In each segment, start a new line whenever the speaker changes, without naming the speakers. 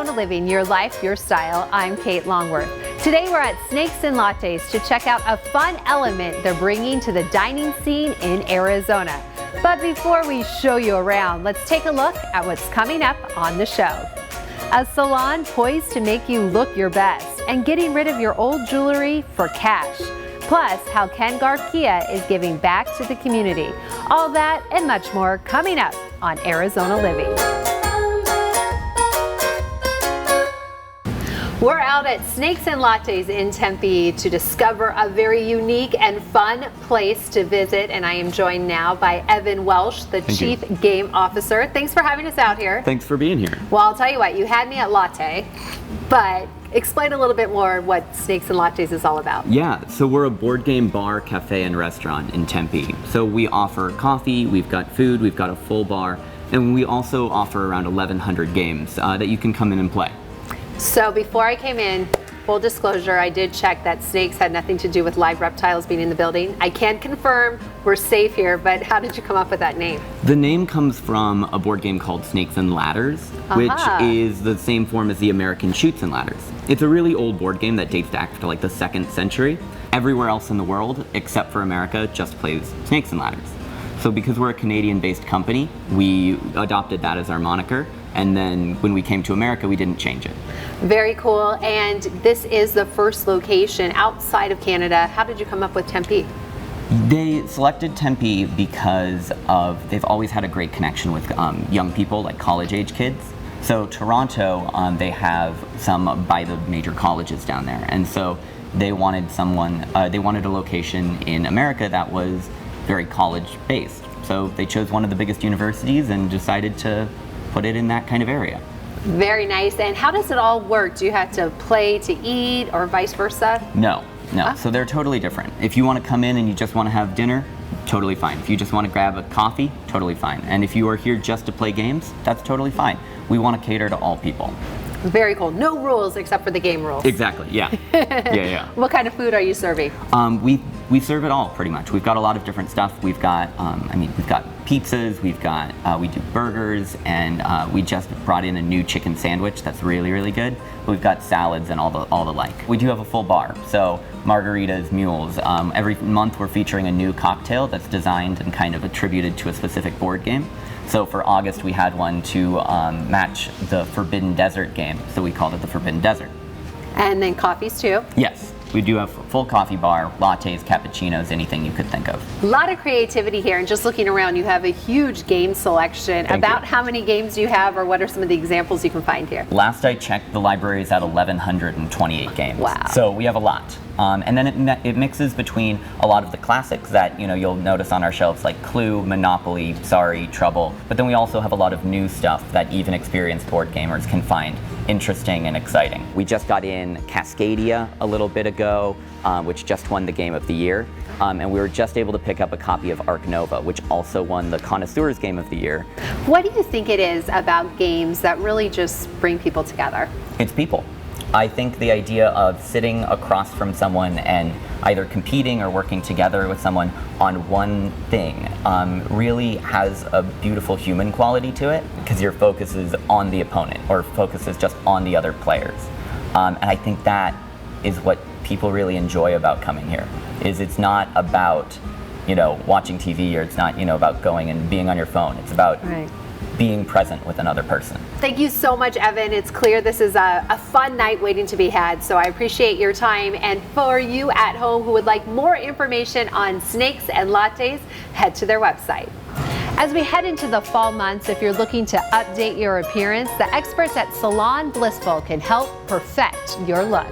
Arizona Living, your life, your style. I'm Kate Longworth. Today we're at Snakes Lattes to check out a fun element they're bringing to the dining scene in Arizona. But before we show you around, let's take a look at what's coming up on the show. A salon poised to make you look your best and getting rid of your old jewelry for cash. Plus, how Ken Garff Kia is giving back to the community. All that and much more coming up on Arizona Living. We're out at Snakes Lattes in Tempe to discover a very unique and fun place to visit, and I am joined now by Evan Welsh, the Chief Game Officer. Thanks for having us out here.
Thanks for being here.
Well, I'll tell you what, you had me at latte, but explain a little bit more what Snakes Lattes is all about.
Yeah, so we're a board game bar, cafe, and restaurant in Tempe. So we offer coffee, we've got food, we've got a full bar, and we also offer around 1,100 games that you can come in and play.
So before I came in, full disclosure, I did check that snakes had nothing to do with live reptiles being in the building. I can confirm we're safe here, but how did you come up with that name?
The name comes from a board game called Snakes Ladders, which is the same form as the American Chutes and Ladders. It's a really old board game that dates back to like the 2nd century. Everywhere else in the world, except for America, just plays Snakes and Ladders. So because we're a Canadian-based company, we adopted that as our moniker. And then when we came to America, we didn't change it.
Very cool. And this is the first location outside of Canada. How did you come up with Tempe?
They selected Tempe because they've always had a great connection with young people, like college-age kids. So Toronto, they have some by the major colleges down there. And so they wanted a location in America that was very college-based. So they chose one of the biggest universities and decided to put it in that kind of area.
Very nice. And how does it all work? Do you have to play to eat or vice versa?
No. So they're totally different. If you want to come in and you just want to have dinner, totally fine. If you just want to grab a coffee, totally fine. And if you are here just to play games, that's totally fine. We want to cater to all people.
Very cool. No rules except for the game rules.
Exactly, yeah. Yeah.
What kind of food are you serving?
We serve it all pretty much. We've got a lot of different stuff. We've got, we've got pizzas, we do burgers, and we just brought in a new chicken sandwich that's really, really good. We've got salads and all the like. We do have a full bar, so margaritas, mules. Every month we're featuring a new cocktail that's designed and kind of attributed to a specific board game. So for August, we had one to match the Forbidden Desert game, so we called it the Forbidden Desert.
And then coffees too?
Yes, we do have a full coffee bar, lattes, cappuccinos, anything you could think of.
A lot of creativity here, and just looking around, you have a huge game selection. About how many games do you have, or what are some of the examples you can find here?
Last I checked, the library is at 1,128 games.
Wow.
So we have a lot. And then it mixes between a lot of the classics that you'll notice on our shelves, like Clue, Monopoly, Sorry, Trouble. But then we also have a lot of new stuff that even experienced board gamers can find interesting and exciting. We just got in Cascadia a little bit ago, which just won the Game of the Year. And we were just able to pick up a copy of Arc Nova, which also won the Connoisseur's Game of the Year.
What do you think it is about games that really just bring people together?
It's people. I think the idea of sitting across from someone and either competing or working together with someone on one thing really has a beautiful human quality to it, because your focus is on the opponent or focus is just on the other players. And I think that is what people really enjoy about coming here. It's not about watching TV, or it's not about going and being on your phone. It's about being present with another person.
Thank you so much, Evan. It's clear this is a fun night waiting to be had, so I appreciate your time. And for you at home who would like more information on Snakes Lattes, head to their website. As we head into the fall months, if you're looking to update your appearance, the experts at Salon Blissful can help perfect your look.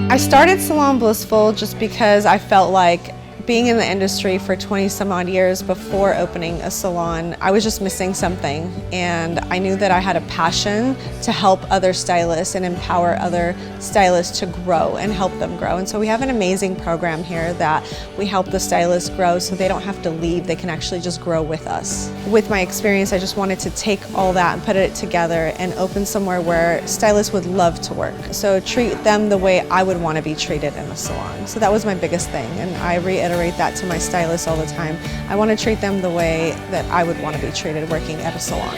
I started Salon Blissful just because I felt like being in the industry for 20 some odd years before opening a salon, I was just missing something, and I knew that I had a passion to help other stylists and empower other stylists to grow and help them grow. And so we have an amazing program here that we help the stylists grow so they don't have to leave, they can actually just grow with us. With my experience, I just wanted to take all that and put it together and open somewhere where stylists would love to work. So treat them the way I would want to be treated in a salon. So that was my biggest thing, and I reiterate reiterate that to my stylists all the time. I want to treat them the way that I would want to be treated working at a salon.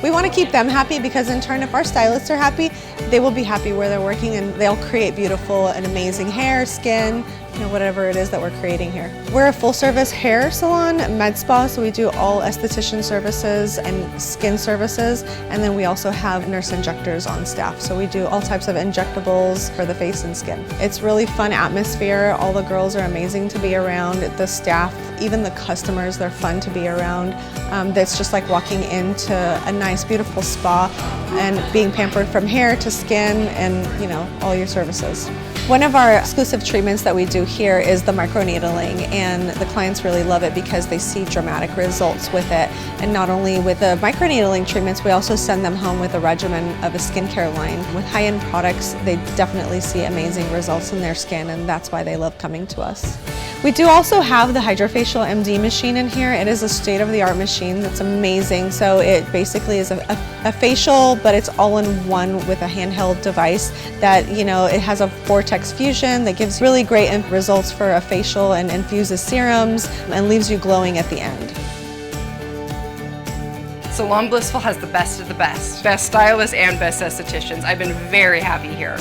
We want to keep them happy because in turn, if our stylists are happy, they will be happy where they're working and they'll create beautiful and amazing hair, skin, whatever it is that we're creating here. We're a full-service hair salon, med spa, so we do all esthetician services and skin services, and then we also have nurse injectors on staff, so we do all types of injectables for the face and skin. It's really fun atmosphere. All the girls are amazing to be around. The staff, even the customers, they're fun to be around. It's just like walking into a nice, beautiful spa and being pampered from hair to skin and all your services. One of our exclusive treatments that we do here is the microneedling, and the clients really love it because they see dramatic results with it. And not only with the microneedling treatments, we also send them home with a regimen of a skincare line. With high-end products, they definitely see amazing results in their skin, and that's why they love coming to us. We do also have the Hydrofacial MD machine in here. It is a state-of-the-art machine that's amazing. So it basically is a facial, but it's all in one with a handheld device that, it has a vortex fusion that gives really great results for a facial and infuses serums and leaves you glowing at the end.
Salon Blissful has the best of the best. Best stylists and best estheticians. I've been very happy here.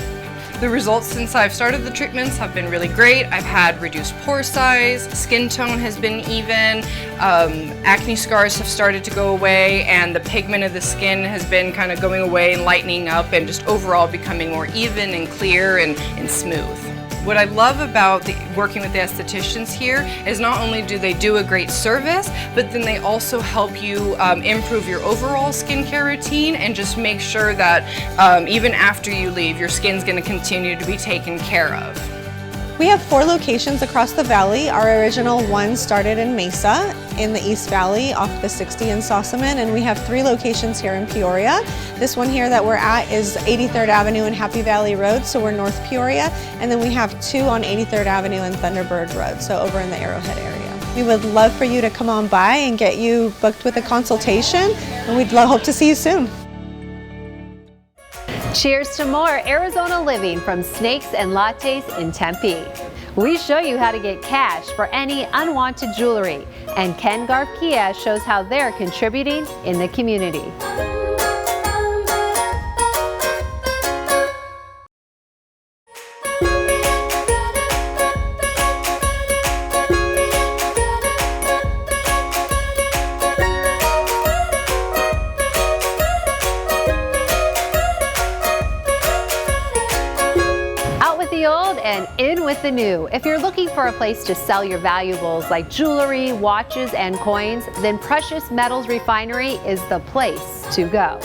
The results since I've started the treatments have been really great. I've had reduced pore size, skin tone has been even, acne scars have started to go away, and the pigment of the skin has been kind of going away and lightening up and just overall becoming more even and clear and smooth. What I love about working with the estheticians here is not only do they do a great service, but then they also help you improve your overall skincare routine and just make sure that even after you leave, your skin's going to continue to be taken care of.
We have 4 locations across the valley. Our original one started in Mesa in the East Valley off the 60 in Sossaman, and we have 3 locations here in Peoria. This one here that we're at is 83rd Avenue and Happy Valley Road, so we're North Peoria, and then we have 2 on 83rd Avenue and Thunderbird Road, so over in the Arrowhead area. We would love for you to come on by and get you booked with a consultation, and we'd hope to see you soon.
Cheers to more Arizona living from Snakes Lattes in Tempe. We show you how to get cash for any unwanted jewelry, and Ken Garff Kia shows how they're contributing in the community. Old and in with the new. If you're looking for a place to sell your valuables like jewelry, watches, and coins, then Precious Metals Refinery is the place to go.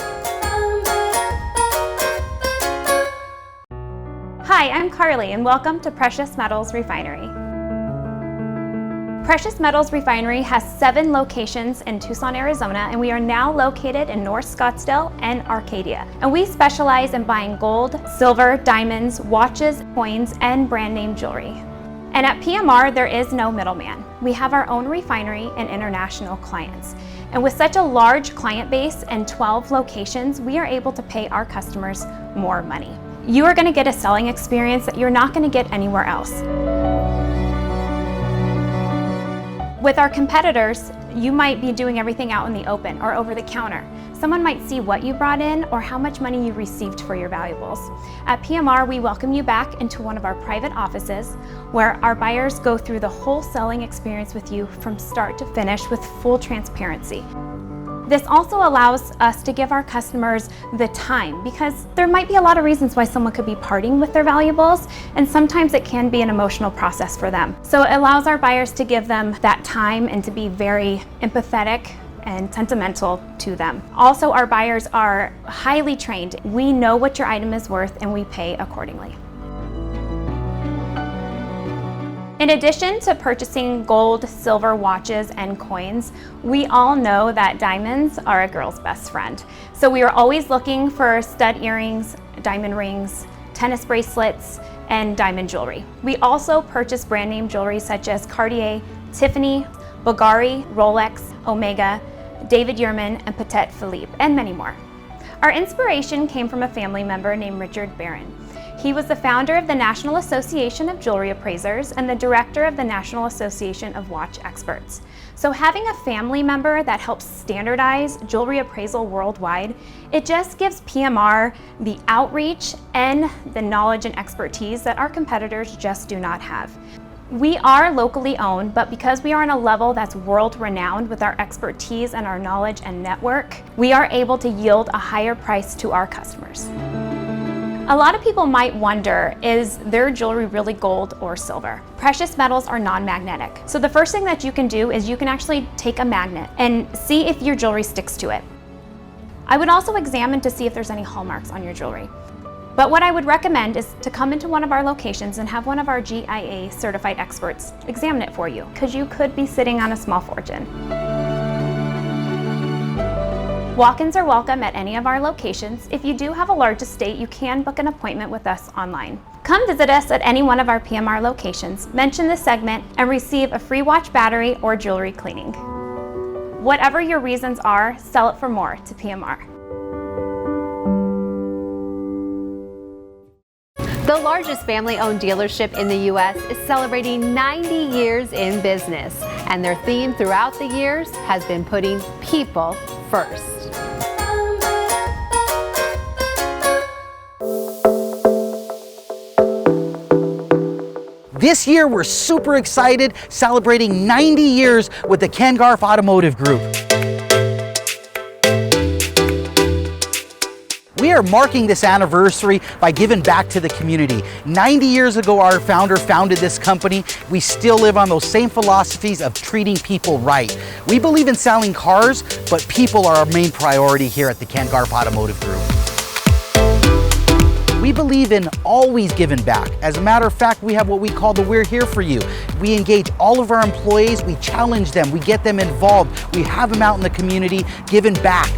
Hi, I'm Carly, and welcome to Precious Metals Refinery. Precious Metals Refinery has 7 locations in Tucson, Arizona, and we are now located in North Scottsdale and Arcadia. And we specialize in buying gold, silver, diamonds, watches, coins, and brand name jewelry. And at PMR, there is no middleman. We have our own refinery and international clients. And with such a large client base and 12 locations, we are able to pay our customers more money. You are going to get a selling experience that you're not going to get anywhere else. With our competitors, you might be doing everything out in the open or over the counter. Someone might see what you brought in or how much money you received for your valuables. At PMR, we welcome you back into one of our private offices where our buyers go through the whole selling experience with you from start to finish with full transparency. This also allows us to give our customers the time, because there might be a lot of reasons why someone could be parting with their valuables, and sometimes it can be an emotional process for them. So it allows our buyers to give them that time and to be very empathetic and sentimental to them. Also, our buyers are highly trained. We know what your item is worth and we pay accordingly. In addition to purchasing gold, silver, watches, and coins, we all know that diamonds are a girl's best friend. So we are always looking for stud earrings, diamond rings, tennis bracelets, and diamond jewelry. We also purchase brand name jewelry such as Cartier, Tiffany, Bulgari, Rolex, Omega, David Yurman, and Patek Philippe, and many more. Our inspiration came from a family member named Richard Barron. He was the founder of the National Association of Jewelry Appraisers and the director of the National Association of Watch Experts. So having a family member that helps standardize jewelry appraisal worldwide, it just gives PMR the outreach and the knowledge and expertise that our competitors just do not have. We are locally owned, but because we are on a level that's world-renowned with our expertise and our knowledge and network, we are able to yield a higher price to our customers. A lot of people might wonder, is their jewelry really gold or silver? Precious metals are non-magnetic. So the first thing that you can do is you can actually take a magnet and see if your jewelry sticks to it. I would also examine to see if there's any hallmarks on your jewelry. But what I would recommend is to come into one of our locations and have one of our GIA certified experts examine it for you, because you could be sitting on a small fortune. Walk-ins are welcome at any of our locations. If you do have a large estate, you can book an appointment with us online. Come visit us at any one of our PMR locations, mention this segment, and receive a free watch battery or jewelry cleaning. Whatever your reasons are, sell it for more to PMR.
The largest family-owned dealership in the U.S. is celebrating 90 years in business, and their theme throughout the years has been putting people first.
This year, we're super excited, celebrating 90 years with the Kengarf Automotive Group. We are marking this anniversary by giving back to the community. 90 years ago, our founder founded this company. We still live on those same philosophies of treating people right. We believe in selling cars, but people are our main priority here at the Kengarf Automotive Group. We believe in always giving back. As a matter of fact, we have what we call the We're Here For You. We engage all of our employees, we challenge them, we get them involved, we have them out in the community giving back.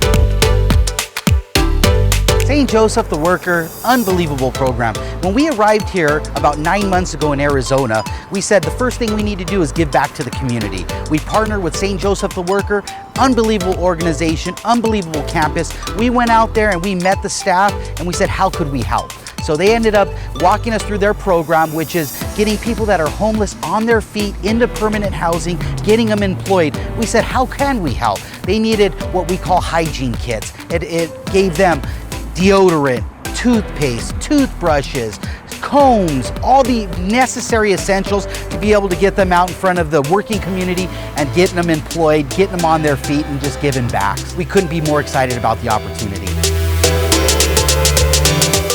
St. Joseph the Worker, unbelievable program. When we arrived here about 9 months ago in Arizona, we said the first thing we need to do is give back to the community. We partnered with St. Joseph the Worker, unbelievable organization, unbelievable campus. We went out there and we met the staff and we said, how could we help? So they ended up walking us through their program, which is getting people that are homeless on their feet into permanent housing, getting them employed. We said, how can we help? They needed what we call hygiene kits. It gave them deodorant, toothpaste, toothbrushes, combs, all the necessary essentials to be able to get them out in front of the working community and getting them employed, getting them on their feet and just giving back. We couldn't be more excited about the opportunity.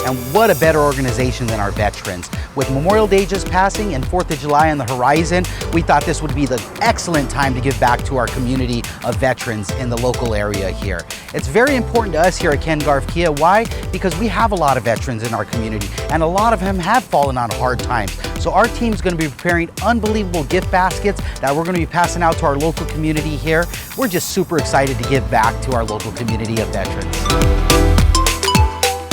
And what a better organization than our veterans. With Memorial Day just passing and 4th of July on the horizon, we thought this would be the excellent time to give back to our community of veterans in the local area here. It's very important to us here at Ken Garff Kia. Why? Because we have a lot of veterans in our community and a lot of them have fallen on hard times. So our team's going to be preparing unbelievable gift baskets that we're going to be passing out to our local community here. We're just super excited to give back to our local community of veterans.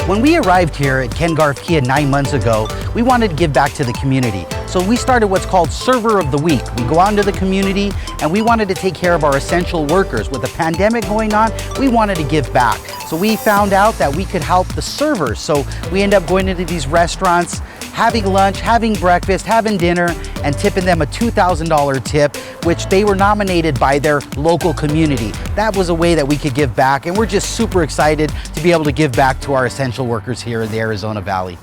When we arrived here at Ken Garff Kia 9 months ago, we wanted to give back to the community. So we started what's called Server of the Week. We go out into the community and we wanted to take care of our essential workers. With the pandemic going on, we wanted to give back. So we found out that we could help the servers. So we end up going into these restaurants, having lunch, having breakfast, having dinner, and tipping them a $2,000 tip, which they were nominated by their local community. That was a way that we could give back, and we're just super excited to be able to give back to our essential workers here in the Arizona Valley.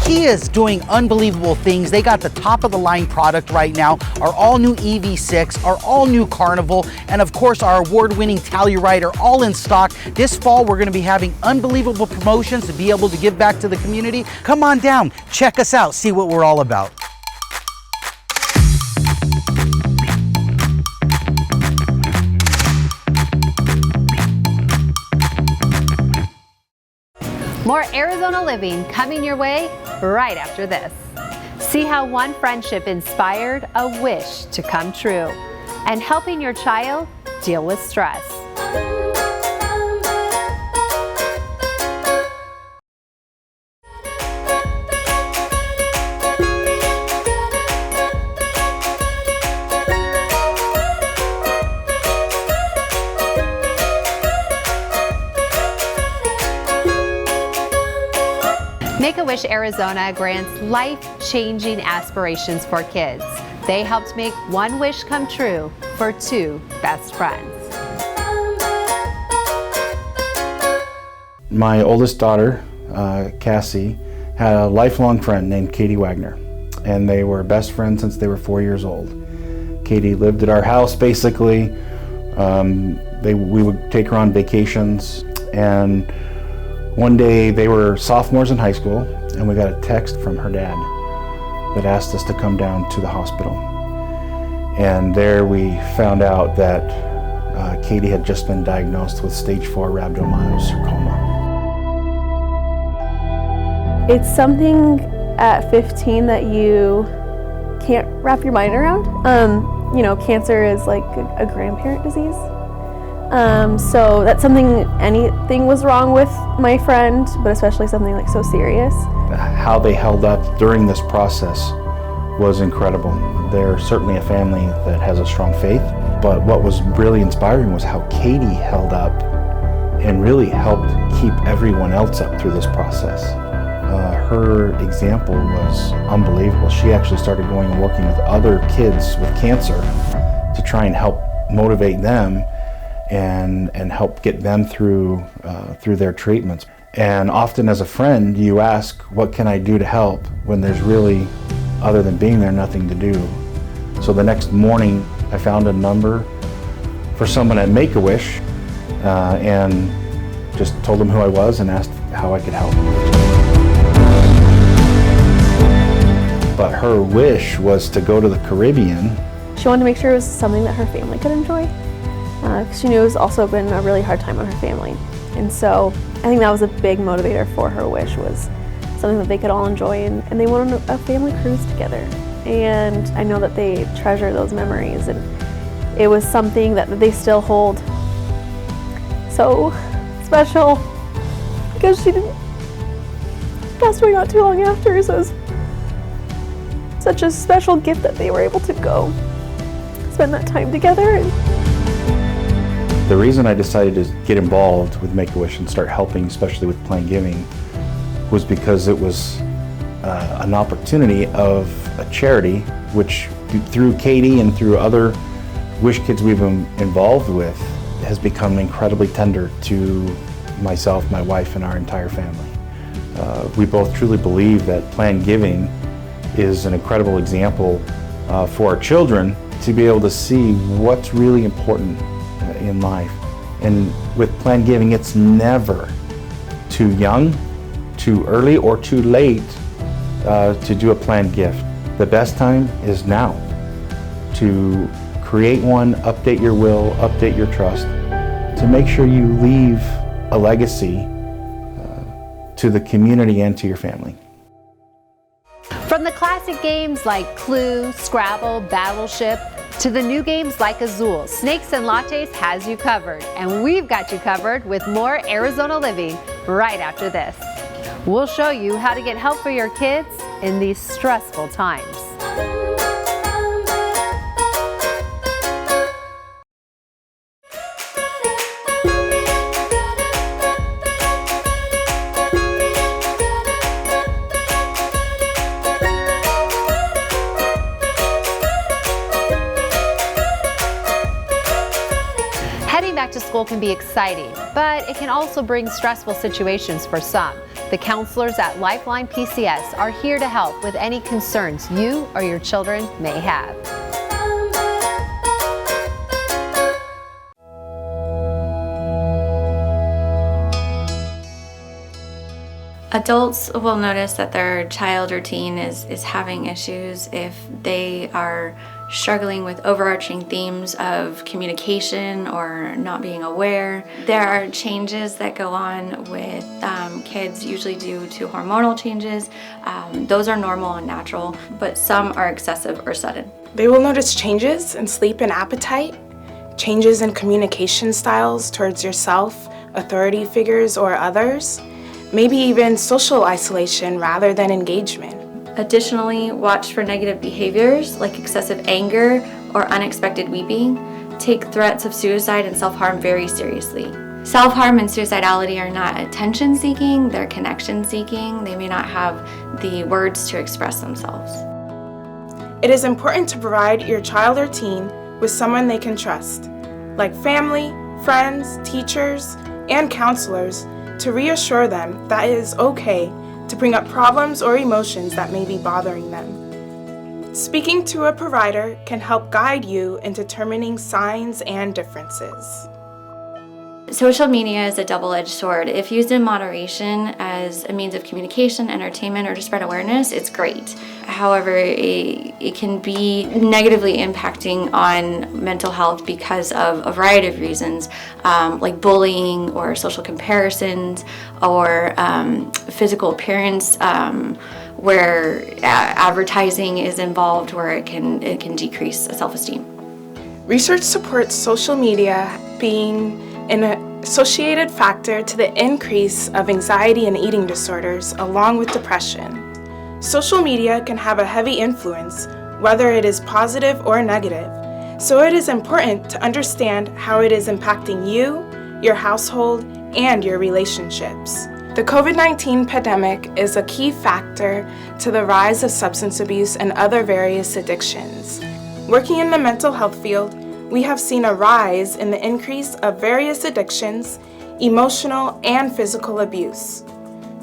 Kia is doing unbelievable things. They got the top of the line product right now, our all new EV6, our all new Carnival, and of course our award-winning Telluride are all in stock. This fall we're going to be having unbelievable promotions to be able to give back to the community. Come on down, check us out, see what we're all about.
More Arizona living coming your way right after this. See how one friendship inspired a wish to come true and helping your child deal with stress. MakeAWish Arizona grants life-changing aspirations for kids. They helped make one wish come true for two best friends.
My oldest daughter, Cassie, had a lifelong friend named Katie Wagner, and they were best friends since they were 4 years old. Katie lived at our house basically. We would take her on vacations, and one day they were sophomores in high school, and we got a text from her dad that asked us to come down to the hospital. And there we found out that Katie had just been diagnosed with stage 4 rhabdomyosarcoma.
It's something at 15 that you can't wrap your mind around. You know, cancer is like a grandparent disease. So that's something, anything was wrong with my friend, but especially something like so serious.
How they held up during this process was incredible. They're certainly a family that has a strong faith, but what was really inspiring was how Katie held up and really helped keep everyone else up through this process. Her example was unbelievable. She actually started going and working with other kids with cancer to try and help motivate them and help get them through their treatments. And often as a friend, you ask, what can I do to help, when there's really, other than being there, nothing to do. So the next morning, I found a number for someone at MakeAWish and just told them who I was and asked how I could help. But her wish was to go to the Caribbean.
She wanted to make sure it was something that her family could enjoy. Because she knew it was also been a really hard time on her family. And so I think that was a big motivator for her wish, was something that they could all enjoy, and they went on a family cruise together. And I know that they treasure those memories, and it was something that they still hold so special, because she passed away not too long after, so it was such a special gift that they were able to go spend that time together.
The reason I decided to get involved with MakeAWish and start helping, especially with Planned Giving, was because it was an opportunity of a charity, which through Katie and through other Wish Kids we've been involved with, has become incredibly tender to myself, my wife, and our entire family. We both truly believe that Planned Giving is an incredible example for our children to be able to see what's really important in life. And with Planned Giving, it's never too young, too early, or too late to do a planned gift. The best time is now to create one, update your will, update your trust, to make sure you leave a legacy to the community and to your family.
From the classic games like Clue, Scrabble, Battleship, to the new games like Azul, Snakes Lattes has you covered. And we've got you covered with more Arizona living right after this. We'll show you how to get help for your kids in these stressful times. Heading back to school can be exciting, but it can also bring stressful situations for some. The counselors at Lifeline PCS are here to help with any concerns you or your children may have.
Adults will notice that their child or teen is having issues if they are struggling with overarching themes of communication or not being aware. There are changes that go on with kids, usually due to hormonal changes. Those are normal and natural, but some are excessive or sudden.
They will notice changes in sleep and appetite, changes in communication styles towards yourself, authority figures, or others, maybe even social isolation rather than engagement.
Additionally, watch for negative behaviors like excessive anger or unexpected weeping. Take threats of suicide and self-harm very seriously. Self-harm and suicidality are not attention seeking, they're connection seeking. They may not have the words to express themselves.
It is important to provide your child or teen with someone they can trust, like family, friends, teachers, and counselors, to reassure them that it is okay to bring up problems or emotions that may be bothering them. Speaking to a provider can help guide you in determining signs and differences.
Social media is a double-edged sword. If used in moderation as a means of communication, entertainment, or to spread awareness, it's great. However, it can be negatively impacting on mental health because of a variety of reasons, like bullying or social comparisons or physical appearance, where advertising is involved, where it can decrease self-esteem. Research supports social media being an associated factor to the increase of anxiety and eating disorders, along with depression. Social media can have a heavy influence, whether it is positive or negative, so it is important to understand how it is impacting you, your household, and your relationships. The COVID-19 pandemic is a key factor to the rise of substance abuse and other various addictions. Working in the mental health field, we have seen a rise in the increase of various addictions, emotional and physical abuse.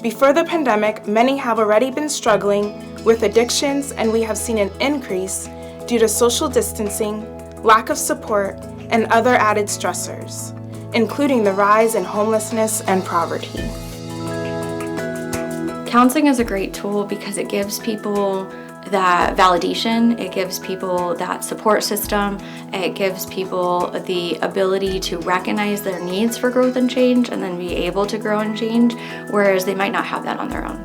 Before the pandemic, many have already been struggling with addictions, and we have seen an increase due to social distancing, lack of support, and other added stressors, including the rise in homelessness and poverty. Counseling is a great tool because it gives people that validation, it gives people that support system, it gives people the ability to recognize their needs for growth and change and then be able to grow and change, whereas they might not have that on their own.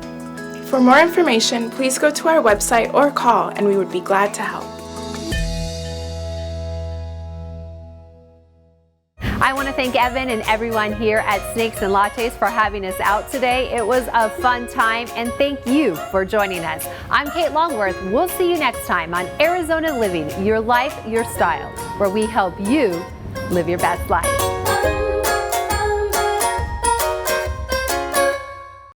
For more information, please go to our website or call, and we would be glad to help.
I want to thank Evan and everyone here at Snakes and Lattes for having us out today. It was a fun time, and thank you for joining us. I'm Kate Longworth. We'll see you next time on Arizona Living, Your Life, Your Style, where we help you live your best life.